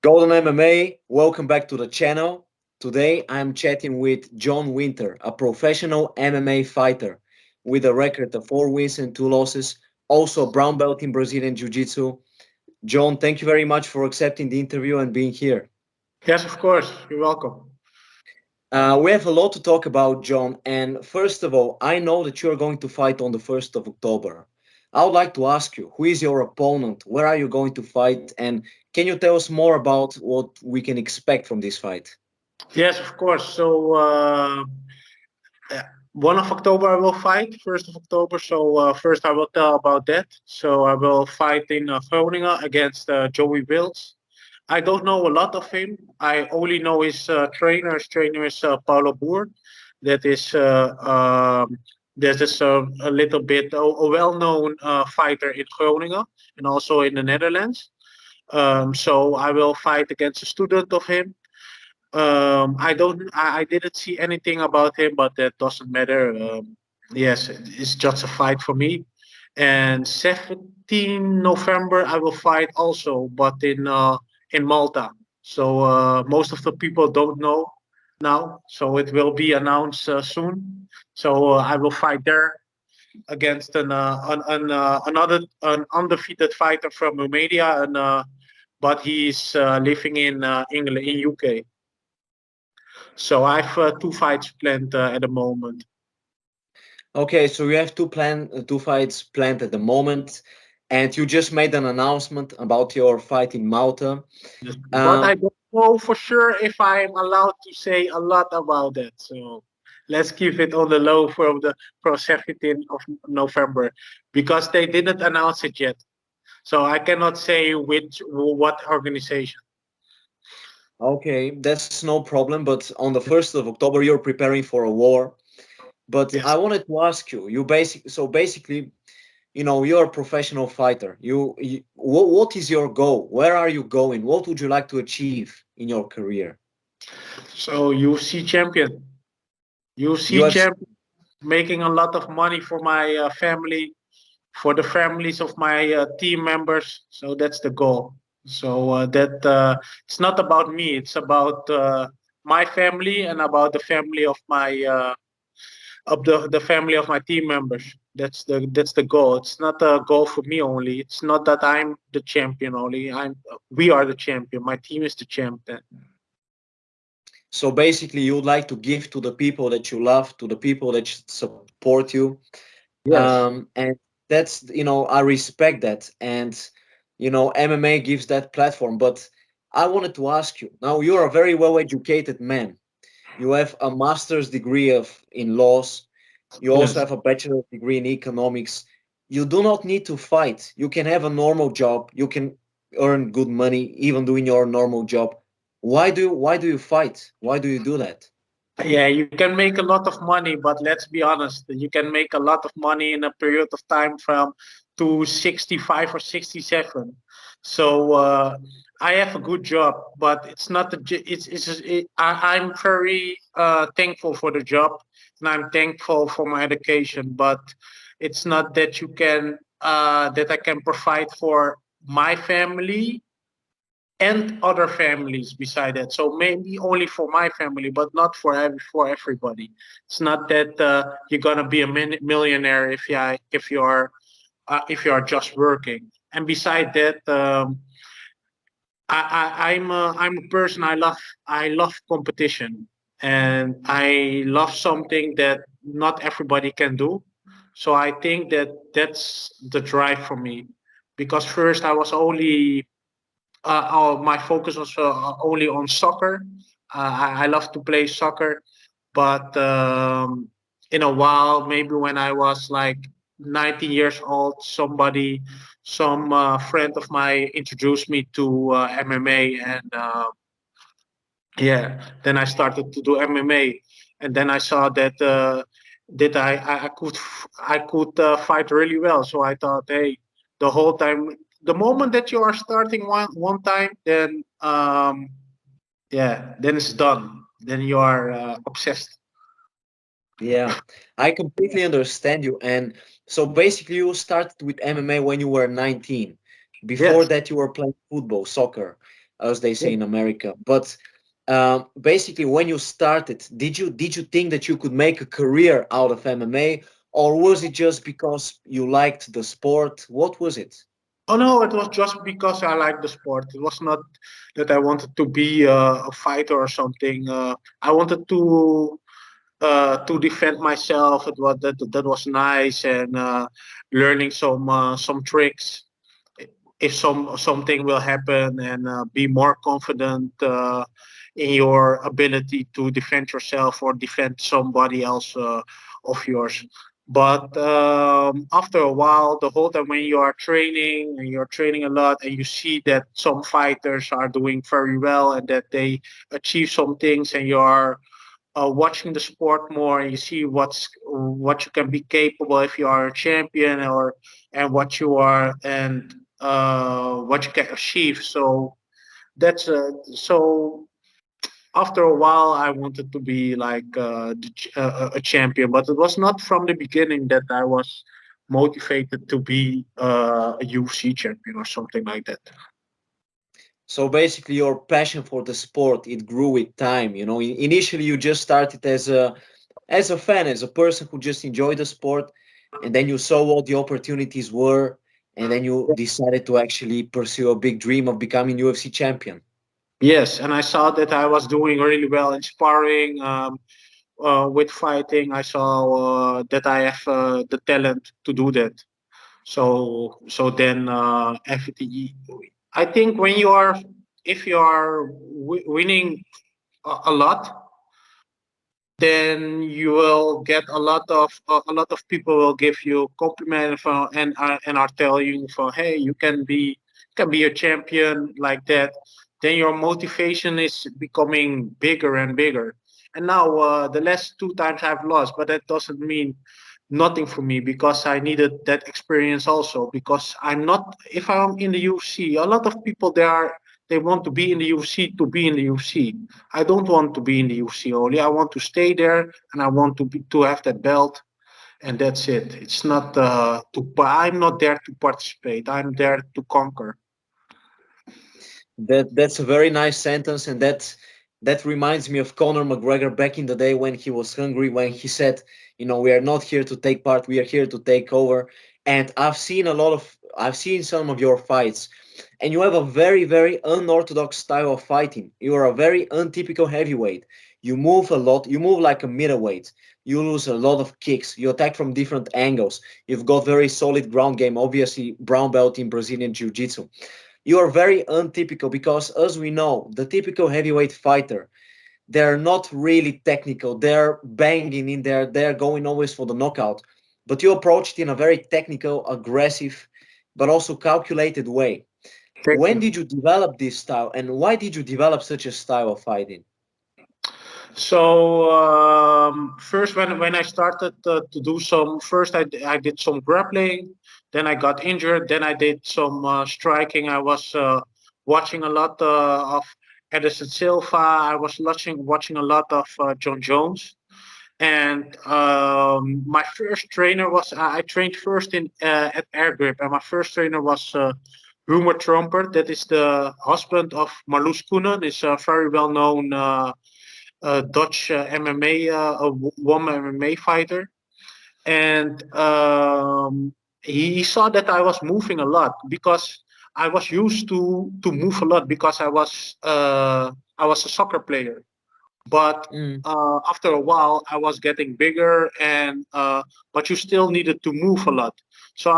Golden MMA, welcome back to the channel. Today I'm chatting with John Winter, a professional MMA fighter with a record of 4 wins and 2 losses, also a brown belt in Brazilian Jiu-Jitsu. John, thank you very much for accepting the interview and being here. Yes, of course. You're welcome. We have a lot to talk about, John. And first of all, I know that you are going to fight on the 1st of October. I would like to ask you, who is your opponent? Where are you going to fight? And can you tell us more about what we can expect from this fight? Yes, of course. Uh, 1 of October I will fight, 1st of October. First I will tell about that. So I will fight in Groningen against Joey Wills. I don't know a lot of him. I only know his trainer. His trainer is Paulo Boer. That is a little bit a well-known fighter in Groningen and also in the Netherlands. So I will fight against a student of him. I didn't see anything about him, but that doesn't matter. Yes, it's just a fight for me. And 17 November I will fight also, but in Malta. So most of the people don't know now. So it will be announced soon. So I will fight there against an undefeated fighter from Romania, and but he's living in England, in UK. So I've 2 fights planned at the moment. Okay, so you have two fights planned at the moment, and you just made an announcement about your fight in Malta. But I Um, don't know for sure if I'm allowed to say a lot about that. So let's keep it on the low for 17th of November because they didn't announce it yet. So I cannot say what organization. okay, that's no problem. But on the 1st of October, you're preparing for a war. But I Yes. wanted to ask you, basically, you're a professional fighter. What is your goal? Where are you going? What would you like to achieve in your career? So UFC champion, UFC UFC. champion, making a lot of money for my family, for the families of my team members. So that's the goal. So that it's not about me. It's about my family and about the family of the family of my team members. That's the goal. It's not a goal for me only. It's not that I'm the champion only. We are the champion. My team is the champion. So basically, you would like to give to the people that you love, to the people that support you. Yes. And I respect that. And, MMA gives that platform. But I wanted to ask you, now you're a very well-educated man. You have a master's degree in laws. You also Yes. have a bachelor's degree in economics. You do not need to fight. You can have a normal job. You can earn good money even doing your normal job. Why do you fight? Why do you do that? Yeah, you can make a lot of money, but let's be honest, you can make a lot of money in a period of time from to 65 or 67. So I have a good job, but it's not I'm very thankful for the job, and I'm thankful for my education, but it's not that that I can provide for my family and other families beside that. So maybe only for my family, but not for everybody. It's not that you're gonna be a millionaire if you are just working. And beside that, I'm a person. I love competition, and I love something that not everybody can do. So I think that that's the drive for me, because first I was only my focus was only on soccer. I love to play soccer, but in a while, maybe when I was like 19 years old, some friend of mine introduced me to MMA, and yeah, then I started to do MMA, and then I saw that I could fight really well. So I thought, hey, the whole time, the moment that you are starting one time, then yeah, then it's done. Then you are obsessed. Yeah, I completely understand you. And so basically, you started with MMA when you were 19. Before Yes. that, you were playing football, soccer. as they say in America. But basically, when you started, did you think that you could make a career out of MMA, or was it just because you liked the sport? What was it? Oh no, it was just because I like the sport. It was not that I wanted to be a fighter or something. I wanted to defend myself. It was that was nice, and learning some tricks if something will happen, and be more confident in your ability to defend yourself or defend somebody else of yours. But after a while, the whole time when you are training and you're training a lot, and you see that some fighters are doing very well and that they achieve some things, and you are watching the sport more, and you see what you can be capable if you are a champion, or and what you are, and what you can achieve. So that's so after a while I wanted to be like a champion, but it was not from the beginning that I was motivated to be a UFC champion or something like that. So basically, your passion for the sport, it grew with time. Initially you just started as a fan, as a person who just enjoyed the sport, and then you saw what the opportunities were, and then you decided to actually pursue a big dream of becoming UFC champion. Yes, and I saw that I was doing really well in sparring. With fighting, I saw that I have the talent to do that. So then FTE. I think when you are, if you are winning a lot, then you will get a lot of people will give you compliment for, and are telling you for, hey, you can be a champion like that. Then your motivation is becoming bigger and bigger. And now the last two times I've lost, but that doesn't mean nothing for me, because I needed that experience also. Because I'm not, if I'm in the UFC, a lot of people they want to be in the UFC to be in the UFC. I don't want to be in the UFC only. I want to stay there, and I want to have that belt, and that's it. It's not I'm not there to participate. I'm there to conquer. That's a very nice sentence, and that reminds me of Conor McGregor back in the day when he was hungry, when he said, "We are not here to take part, we are here to take over." And I've seen some of your fights, and you have a very, very unorthodox style of fighting. You are a very untypical heavyweight. You move a lot. You move like a middleweight. You lose a lot of kicks. You attack from different angles. You've got very solid ground game. Obviously, brown belt in Brazilian Jiu-Jitsu. You are very untypical because, as we know, the typical heavyweight fighter, they're not really technical. They're banging in there. They're going always for the knockout. But you approached it in a very technical, aggressive, but also calculated way. Thank When you. did you develop this style, and why did you develop such a style of fighting? So first, when I started to do some, first I did some grappling, then I got injured, then I did some striking. I was watching a lot of Edison Silva. I was watching a lot of John Jones. And my first trainer was, I trained first in at Air Grip, and my first trainer was Rumer Tromper. That is the husband of Marloes Koenen. Is a very well known Dutch MMA, woman MMA fighter. And he saw that I was moving a lot, because I was used to move a lot, because I was a soccer player. But Mm. after a while, I was getting bigger, and but you still needed to move a lot. So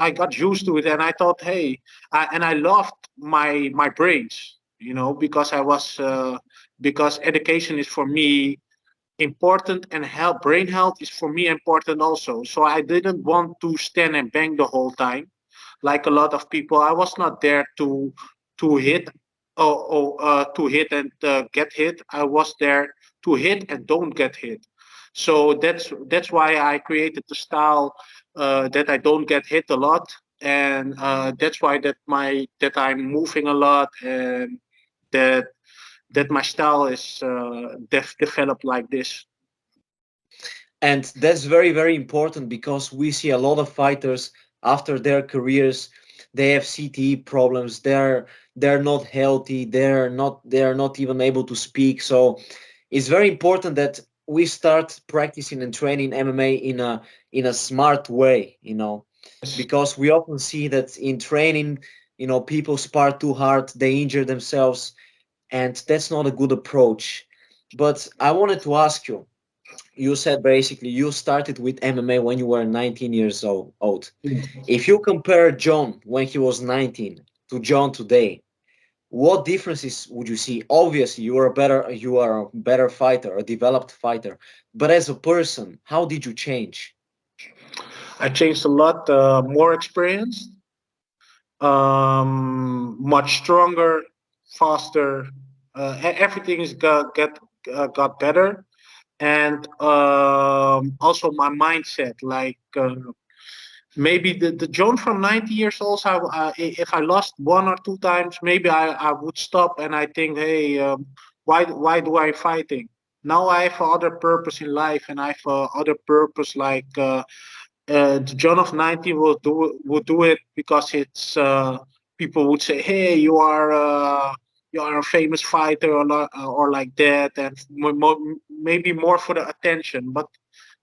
I got used to it, and I thought, hey, and I loved my brains, because because education is for me important, and brain health is for me important also. So I didn't want to stand and bang the whole time like a lot of people. I was not there to hit, to hit and get hit. I was there to hit and don't get hit. So that's why I created the style that I don't get hit a lot, and that's why that I'm moving a lot, and that my style is developed like this. And that's very, very important because we see a lot of fighters after their careers. they have CTE problems. They're not healthy. They're not even able to speak. So it's very important that we start practicing and training MMA in a smart way, because we often see that in training, people spar too hard, they injure themselves, and that's not a good approach. But I wanted to ask you, you said basically you started with MMA when you were 19 years old. If you compare John when he was 19 to John today, what differences would you see? Obviously, you are a better fighter, a developed fighter. But as a person, how did you change? I changed a lot, more experienced, much stronger, faster. Everything's got better, and also my mindset. Like maybe the John from 90 years old, if I lost one or two times, maybe I would stop and I think, hey, why do I fighting? Now I have other purpose in life, and I have other purpose like. The John of 90 will do it because it's people would say, "Hey, you are a famous fighter," or like that, and maybe more for the attention. But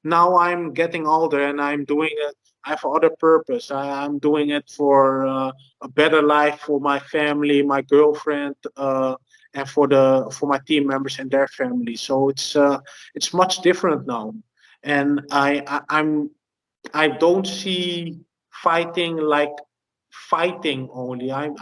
now I'm getting older and I'm doing it. I have other purpose. I'm doing it for a better life for my family, my girlfriend, and for my team members and their families. So it's much different now, and I don't see fighting like fighting only. I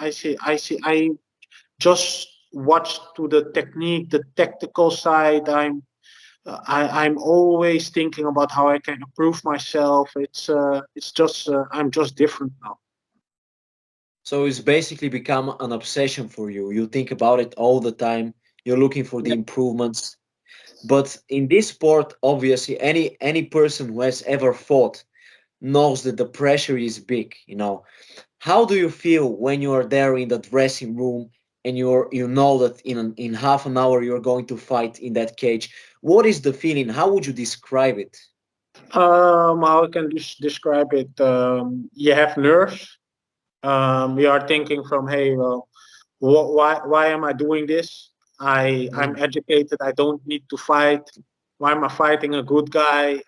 just watch to the technique, the tactical side. I'm always thinking about how I can improve myself. It's just I'm just different now. So it's basically become an obsession for you. You think about it all the time. You're looking for the Yeah. improvements. But in this sport, obviously, any person who has ever fought knows that the pressure is big. How do you feel when you are there in the dressing room and you know that in half an hour you're going to fight in that cage? What is the feeling? How would you describe it? How I can describe it? You have nerves. We are thinking from, hey, well, why am I doing this? I'm Mm. educated. I don't need to fight. Why am I fighting a good guy?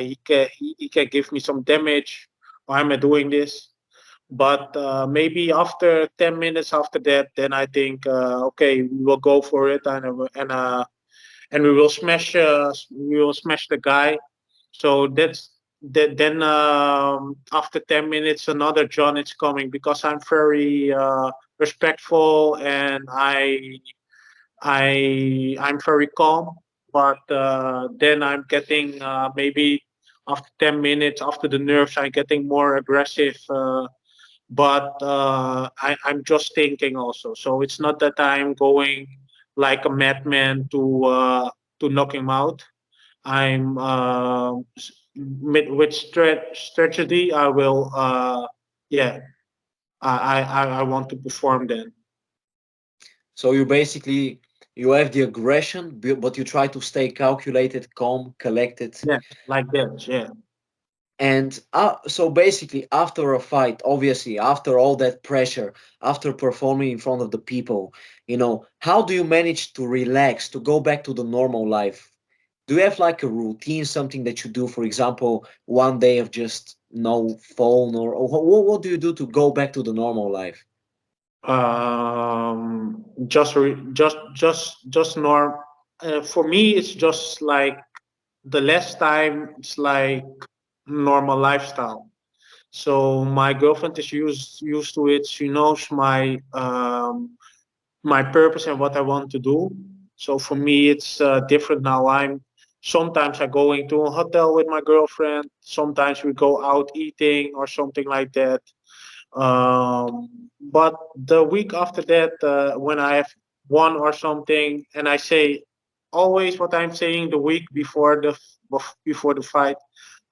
He can give me some damage. Why am I doing this? But maybe after 10 minutes after that, then I think, okay, we will go for it, and we will smash the guy. So then after 10 minutes, another John is coming because I'm very respectful, and I'm very calm. But then I'm getting maybe after 10 minutes, after the nerves, I'm getting more aggressive. But I'm just thinking also. So it's not that I'm going like a madman to knock him out. I'm with strategy. I will. Yeah, I want to perform then. So you have the aggression, but you try to stay calculated, calm, collected. Yeah, like that. Yeah. And so basically, after a fight, obviously, after all that pressure, after performing in front of the people, how do you manage to relax, to go back to the normal life? Do you have like a routine, something that you do, for example, one day of just no phone, or what do you do to go back to the normal life? Just norm. For me, it's just like the less time. It's like normal lifestyle. So my girlfriend is used to it. She knows my purpose and what I want to do. So for me, it's different now. Sometimes I go into a hotel with my girlfriend. Sometimes we go out eating or something like that. But the week after that, when I have won or something, and I say always what I'm saying the week before the fight.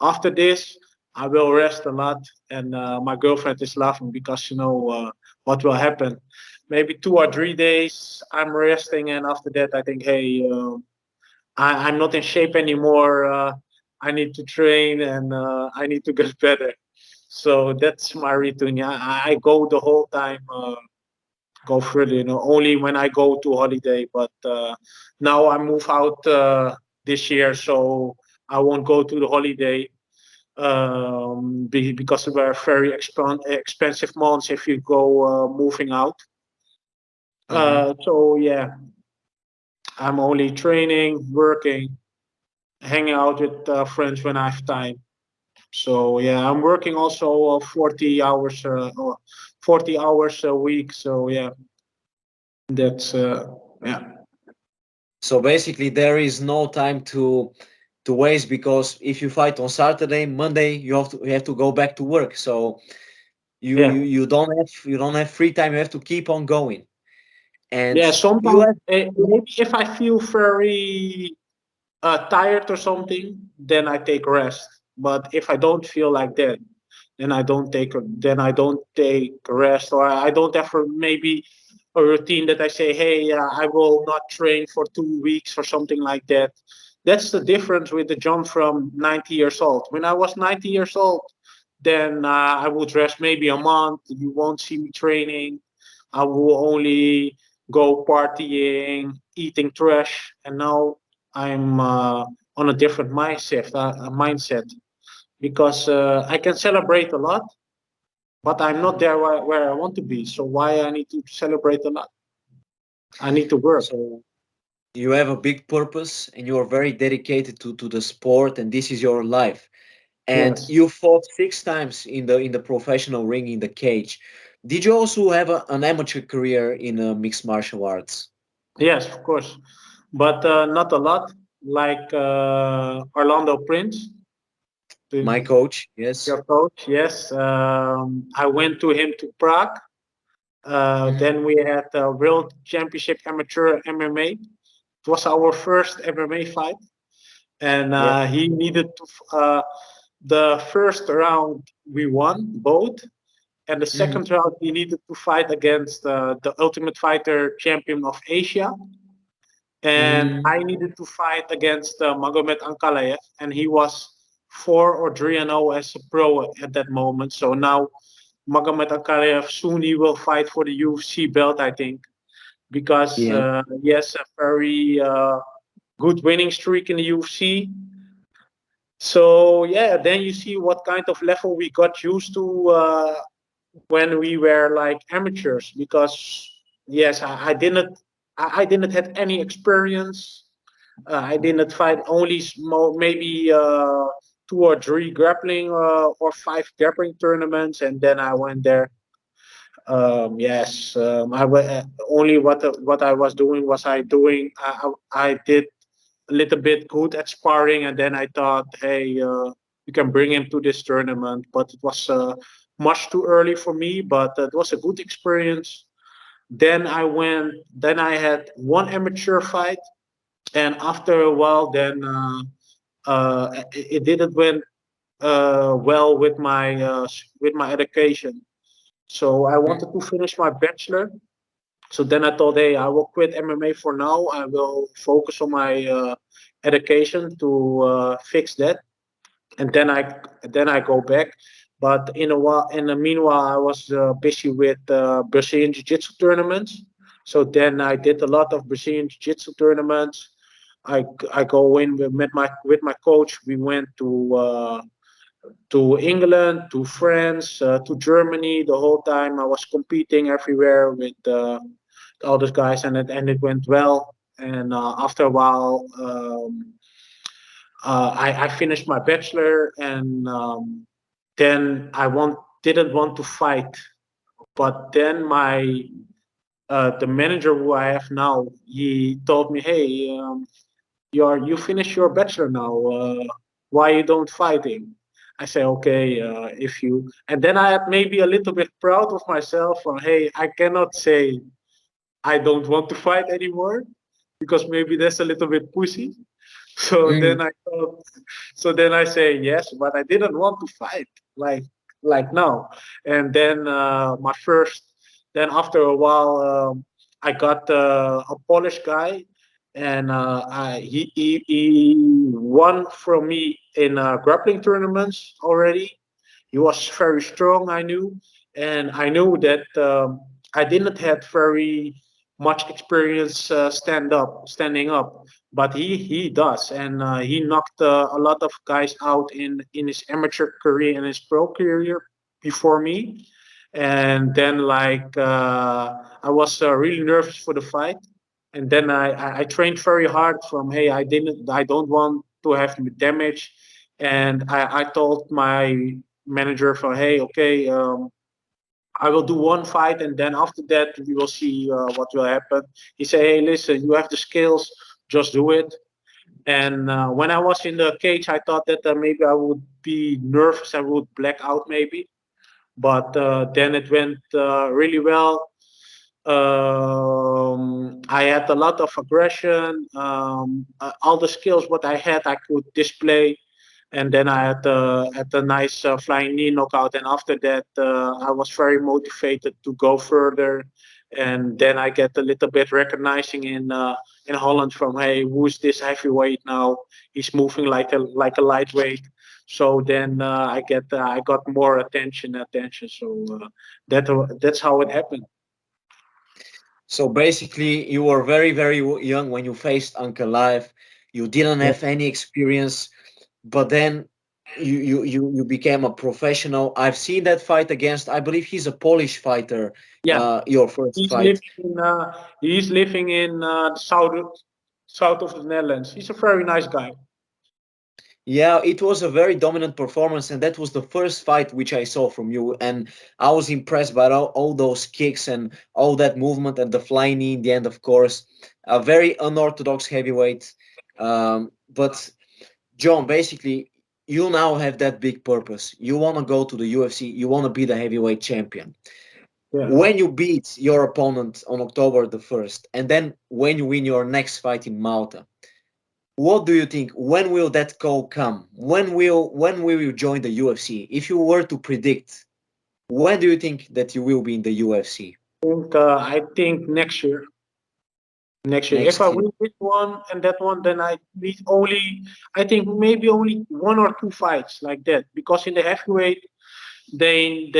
After this, I will rest a lot, and my girlfriend is laughing because what will happen. Maybe 2 or 3 days I'm resting, and after that I think, hey, I'm not in shape anymore. I need to train, and I need to get better. So that's my routine. Yeah, I go the whole time. Go further, only when I go to holiday. But now I move out this year, so I won't go to the holiday because of a very expensive months if you go moving out. Hmm. So yeah, I'm only training, working, hanging out with friends when I have time. So yeah, I'm working also 40 hours or 40 hours a week. So yeah, that's yeah. So basically, there is no time to waste because if you fight on Saturday, Monday you have to go back to work. So Yeah. you don't have free time. You have to keep on going. And Yeah, you sometimes have maybe if I feel very tired or something, then I take rest. But if I don't feel like that, then I don't take rest, or I don't have maybe a routine that I say, hey, I will not train for 2 weeks or something like that. That's the difference with the jump from 90 years old. When I was 90 years old, then I would rest maybe a month. You won't see me training. I will only go partying, eating trash, and now I'm on a different mindset because I can celebrate a lot, but I'm not there where I want to be. So why I need to celebrate a lot? I need to work. so you have a big purpose and you are very dedicated to the sport and this is your life. And Yes, you fought 6 times in the professional ring in the cage. Did you also have an amateur career in mixed martial arts? yes, of course, but not a lot. Like Orlando Prince, My the, coach, yes. your coach. Yes, I went to him to Prague. Hmm. Then we had World Championship Amateur MMA. It was our first MMA fight, and Yeah. he needed to. The first round we won both, and the Hmm. second round he needed to fight against the Ultimate Fighter champion of Asia, and Mm. I needed to fight against Magomed Ankalaev, and he was 4 or 3-0 as a pro at that moment. So now Magomed Ankalaev soon he will fight for the UFC belt, I think, because Yeah. he has a very good winning streak in the UFC. So yeah, then you see what kind of level we got used to when we were like amateurs. Because yes, I didn't have any experience. I didn't fight only maybe 2 or 3 grappling or 5 grappling tournaments, and then I went there. Yes, only what I was doing was I did a little bit good at sparring, and then I thought, hey, you can bring him to this tournament, but it was much too early for me. But it was a good experience. Then I went. Then I had one amateur fight, and after a while, then it didn't went well with my education. So I wanted to finish my bachelor. So then I thought, hey, I will quit MMA for now. I will focus on my education to fix that, and then I go back. But in the meanwhile, I was busy with Brazilian Jiu-Jitsu tournaments. So then I did a lot of Brazilian Jiu-Jitsu tournaments. I go in with my coach. We went to England, to France, to Germany. The whole time I was competing everywhere with all those guys, and it went well. And after a while, I finished my bachelor, and then didn't want to fight. But then my the manager who I have now, he told me, "Hey, you finished your bachelor now. Why you don't fighting?" I say, "Okay, if you." And then I had maybe a little bit proud of myself. Hey, I cannot say I don't want to fight anymore because maybe that's a little bit pushy. So Mm. then I thought, so then I say yes, but I didn't want to fight like now. And then then after a while, I got a Polish guy, and he won from me in grappling tournaments already. He was very strong, I knew, and I knew that I didn't have very much experience standing up, but he does, and he knocked a lot of guys out in his amateur career and his pro career before me. And then I was really nervous for the fight, and then I trained very hard from, hey, I don't want to have damage, and I told my manager for, hey, okay, I will do one fight, and then after that we will see what will happen. He said, hey, listen, you have the skills, just do it. And when I was in the cage, I thought that maybe I would be nervous, I would black out maybe, but then it went really well. I had a lot of aggression. All the skills what I had, I could display, and then I had a nice flying knee knockout. And after that, I was very motivated to go further. And then I get a little bit recognizing in Holland from, hey, who is this heavyweight now? He's moving like a lightweight. So then I got more attention. So that's how it happened. So basically, you were very, very young when you faced Uncle Life. You didn't Yeah. have any experience, but then you became a professional. I've seen that fight against, I believe he's a Polish fighter, Yeah. your first He's fight. living in the south of the Netherlands. He's a very nice guy. Yeah, it was a very dominant performance, and that was the first fight which I saw from you. And I was impressed by all those kicks and all that movement and the flying knee in the end, of course. A very unorthodox heavyweight. But John, basically, you now have that big purpose. You want to go to the UFC, you want to be the heavyweight champion. Yeah. When you beat your opponent on October the 1st, and then when you win your next fight in Malta, what do you think? When will that call come? When will you join the UFC? If you were to predict, when do you think that you will be in the UFC? I think next year. Next year, if I Next year. win this one and that one, then I need only, I think maybe only one or two fights like that. Because in the heavyweight, they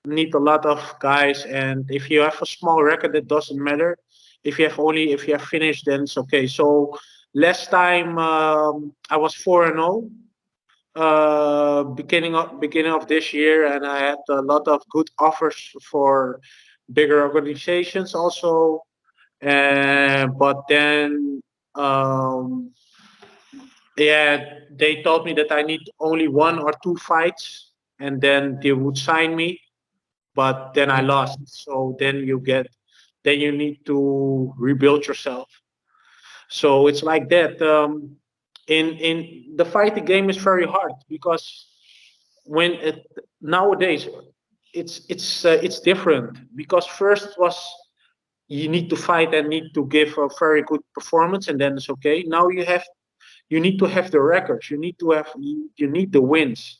need a lot of guys, and if you have a small record, it doesn't matter. If you have finished, then it's okay. So last time I was 4-0, beginning of this year, and I had a lot of good offers for bigger organizations also. But then um, yeah, they told me that I need only one or two fights, and then they would sign me. But then I lost, so then you need to rebuild yourself. So it's like that. In the fighting game is very hard because when it nowadays it's different because first was you need to fight and need to give a very good performance and then it's okay. Now you need to have the records. You need the wins.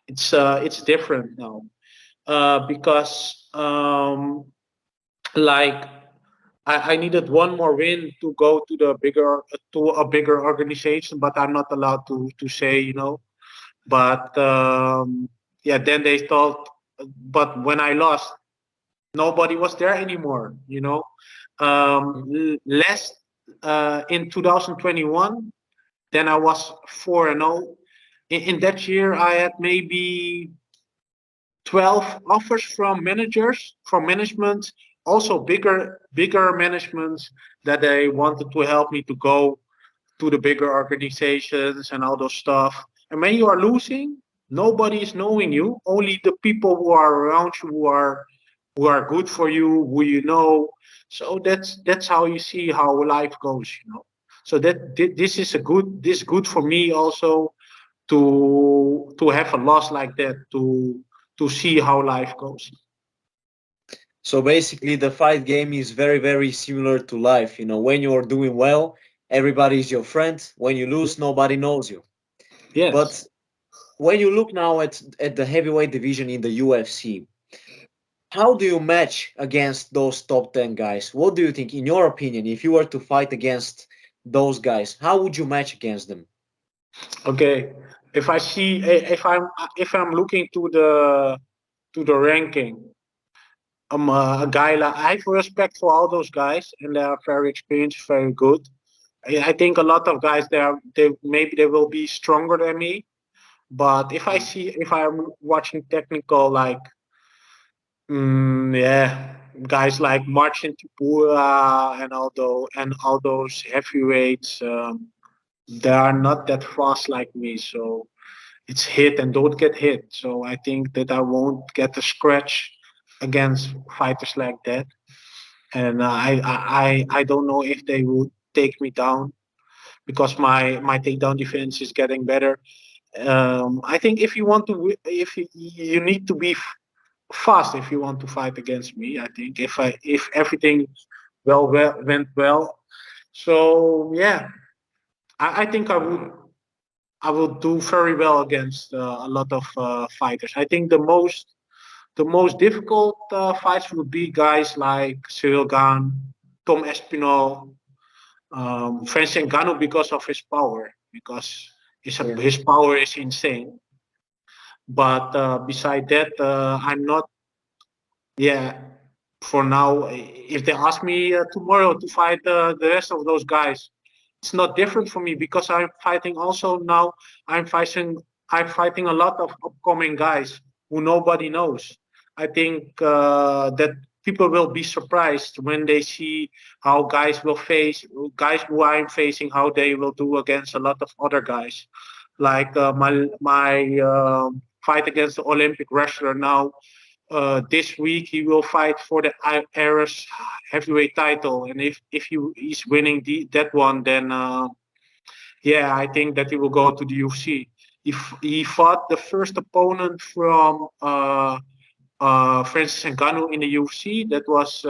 It's different now because like I needed one more win to go to a bigger organization, but I'm not allowed to say, But yeah, then they thought, but when I lost, nobody was there anymore. Last in 2021, then I was 4-0. In that year, I had maybe 12 offers from managers, from management, also bigger managements that they wanted to help me to go to the bigger organizations and all those stuff. And when you are losing, nobody is knowing you. Only the people who are around you who are good for you, who you know. So that's how you see how life goes. So this is good for me also to have a loss like that to see how life goes. So basically, the fight game is very, very similar to life. When you're doing well, everybody is your friend. When you lose, nobody knows you. Yes. But when you look now at the heavyweight division in the UFC, how do you match against those top 10 guys? What do you think, in your opinion, if you were to fight against those guys, how would you match against them? Okay. if I see if I'm looking to the ranking, a guy like I have respect for all those guys, and they are very experienced, very good. I think a lot of guys they maybe they will be stronger than me. But if I'm watching technical, like yeah, guys like Marcin Tibura and all those heavyweights, they are not that fast like me. So it's hit and don't get hit. So I think that I won't get a scratch against fighters like that. And I don't know if they would take me down because my takedown defense is getting better. I think if you want to, if you need to be fast if you want to fight against me. I think if everything went well, so yeah, I think I would do very well against a lot of fighters. I think the most difficult fights would be guys like Cyril Gane, Tom Espinal, Francis Ngannou because of his power, because Yeah. his power is insane. But beside that, I'm not. Yeah, for now, if they ask me tomorrow to fight the rest of those guys, it's not different for me because I'm fighting also now. I'm fighting. I'm fighting a lot of upcoming guys who nobody knows. I think that people will be surprised when they see how guys who I'm facing, how they will do against a lot of other guys. Like my fight against the Olympic wrestler now this week he will fight for the Irish heavyweight title, and he's winning that one, then yeah, I think that he will go to the UFC. He fought the first opponent from Francis Ngannou in the UFC. That was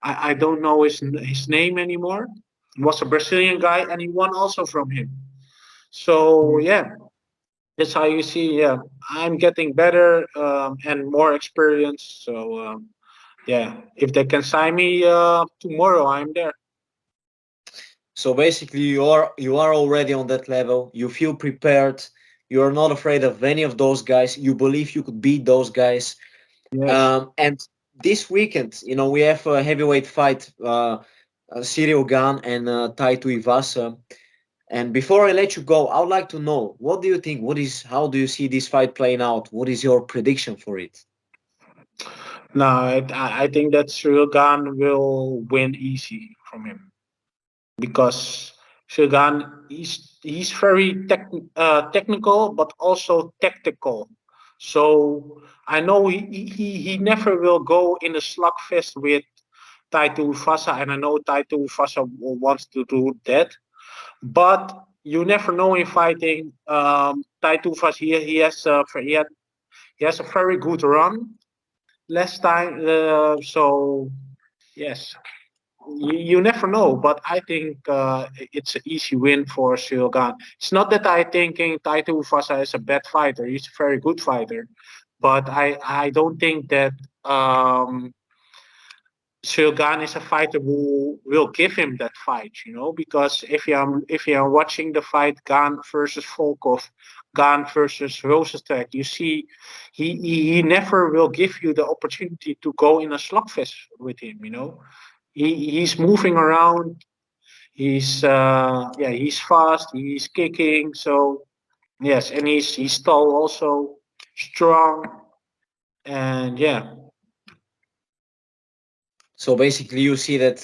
I don't know his name anymore. He was a Brazilian guy, and he won also from him. So Mhm. yeah, that's how you see. Yeah, I'm getting better and more experience. So. Yeah, if they can sign me tomorrow, I'm there. So basically, you are already on that level. You feel prepared. You are not afraid of any of those guys. You believe you could beat those guys. Yes. And this weekend, we have a heavyweight fight, Cyril Gane and Taito Ivasa. And before I let you go, I would like to know, what do you think? How do you see this fight playing out? What is your prediction for it? No, I think that Shogun will win easy from him because Shogun he's very technical but also tactical. So I know he never will go in a slugfest with Taito Ufasa, and I know Taito Ufasa wants to do that. But you never know in fighting. Taito Ufasa he has a very good run last time. So yes, you never know. But I think it's an easy win for Shogun. It's not that I thinking Taito Ufasa is a bad fighter. He's a very good fighter, but I don't think that Shogun is a fighter who will give him that fight, because if you are watching the fight Gan versus Volkov, Gan versus Rosenstruck, you see he never will give you the opportunity to go in a slugfest with him. He's moving around, he's fast, he's kicking, so yes, and he's tall also, strong, and yeah. So basically, you see that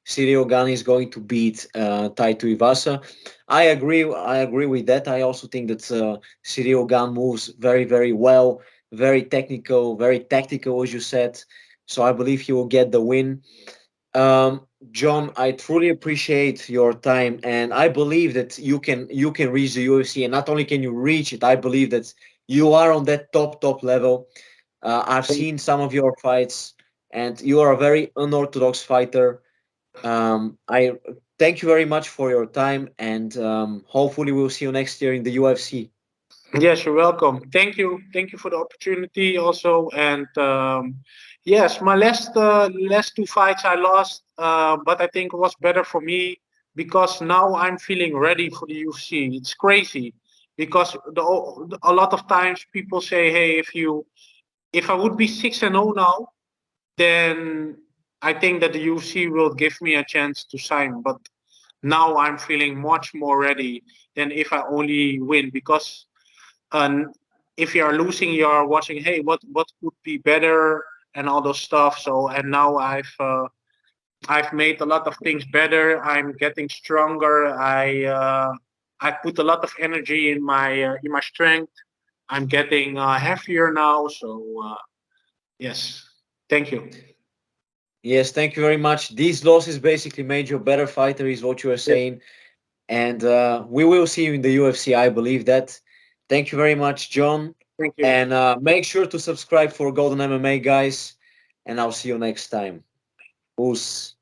Cyril Gane is going to beat Taito Ivasa. I agree with that. I also think that Cyril Gane moves very, very well, very technical, very tactical, as you said. So I believe he will get the win. John, I truly appreciate your time, and I believe that you can reach the UFC, and not only can you reach it, I believe that you are on that top level. I've seen some of your fights, and you are a very unorthodox fighter. I thank you very much for your time, and hopefully we'll see you next year in the UFC. Yes, you're welcome. Thank you. Thank you for the opportunity also. And yes, my last two fights I lost, but I think it was better for me because now I'm feeling ready for the UFC. It's crazy. because a lot of times people say, hey, if I would be 6-0 now, then I think that the UFC will give me a chance to sign. But now I'm feeling much more ready than if I only win, because um, if you are losing, you are watching, hey, what could be better and all those stuff. So and now I've made a lot of things better. I'm getting stronger. I put a lot of energy in my strength. I'm getting heavier now. So yes, thank you. Yes, thank you very much. These losses basically made you a better fighter, is what you are Yes, saying. And we will see you in the UFC. I believe that. Thank you very much, John. thank you. And make sure to subscribe for Golden MMA, guys. And I'll see you next time. Peace.